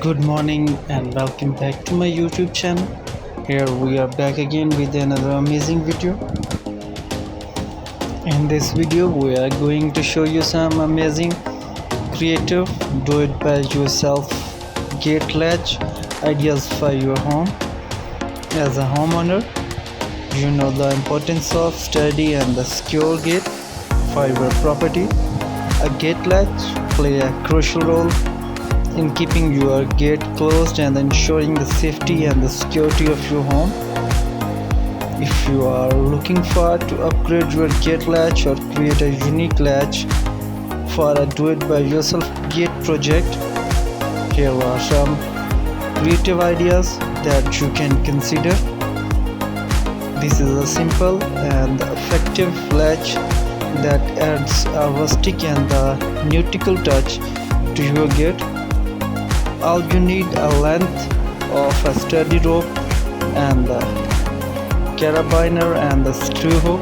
Good morning and welcome back to my YouTube channel. Here we are back again with another amazing video. In this video we are going to show you some amazing creative do it by yourself gate latch ideas for your home. As a homeowner, you know the importance of steady and the secure gate for your property. A gate latch plays a crucial role in keeping your gate closed and ensuring the safety and the security of your home. If you are looking for to upgrade your gate latch or create a unique latch for a do-it-by-yourself gate project, here are some creative ideas that you can consider. This is a simple and effective latch that adds a rustic and a nautical touch to your gate. All you need a length of a sturdy rope and the carabiner and the screw hook.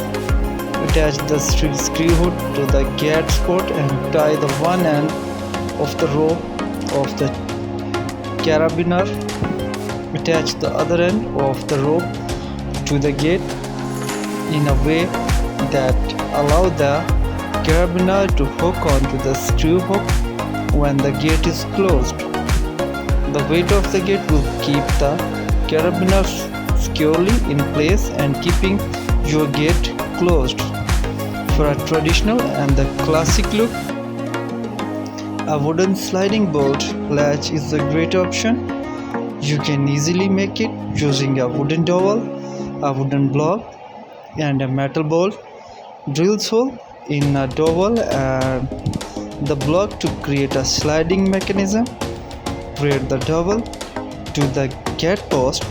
Attach the screw hook to the gate spot and tie the one end of the rope of the carabiner. Attach the other end of the rope to the gate in a way that allow the carabiner to hook onto the screw hook when the gate is closed. The weight of the gate will keep the carabiner securely in place and keeping your gate closed. For a traditional and the classic look, a wooden sliding bolt latch is a great option. You can easily make it using a wooden dowel, a wooden block, and a metal bolt. Drill hole in a dowel and the block to create a sliding mechanism. Thread the dowel to the gate post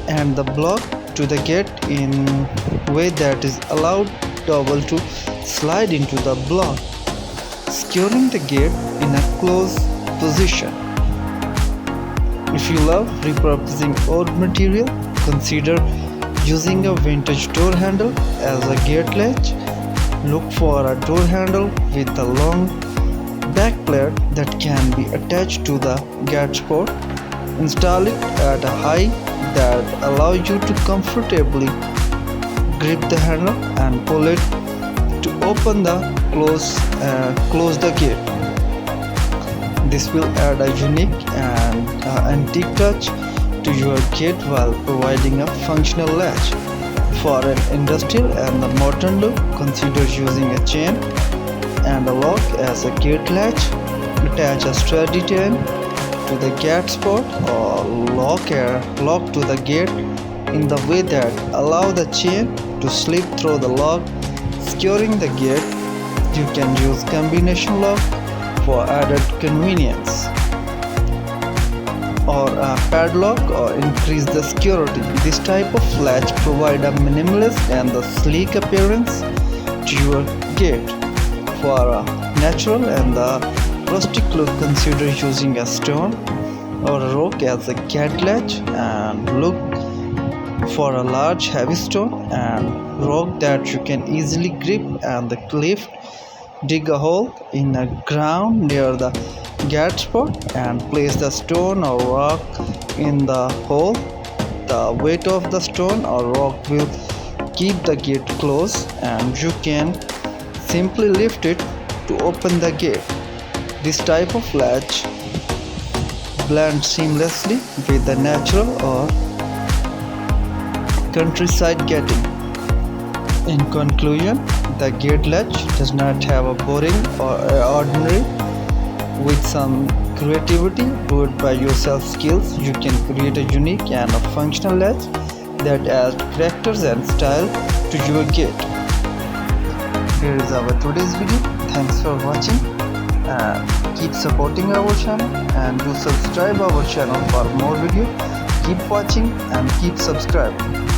and the block to the gate in way that is allowed dowel to slide into the block, securing the gate in a closed position. If you love repurposing old material, consider using a vintage door handle as a gate latch. Look for a door handle with a long back plate that can be attached to the gate spot. Install it at a height that allows you to comfortably grip the handle and pull it to open the close the gate. This will add a unique and antique touch to your gate while providing a functional latch. For an industrial and the modern look, consider using a chain and a lock as a gate latch. Attach a sturdy chain to the gate spot or lock to the gate in the way that allow the chain to slip through the lock, securing the gate. You can use combination lock for added convenience, or a padlock or increase the security. This type of latch provide a minimalist and the sleek appearance to your gate. For a natural and the rustic look, consider using a stone or a rock as a gate latch, and look for a large heavy stone and rock that you can easily grip and the cliff. Dig a hole in the ground near the gate spot and place the stone or rock in the hole. The weight of the stone or rock will keep the gate closed and you can simply lift it to open the gate. This type of latch blends seamlessly with the natural or countryside gating. In conclusion, the gate latch does not have a boring or ordinary. With some creativity, do it by yourself skills, you can create a unique and a functional latch that adds characters and style to your gate. Here is our today's video. Thanks for watching. Keep supporting our channel and do subscribe our channel for more videos. Keep watching and keep subscribing.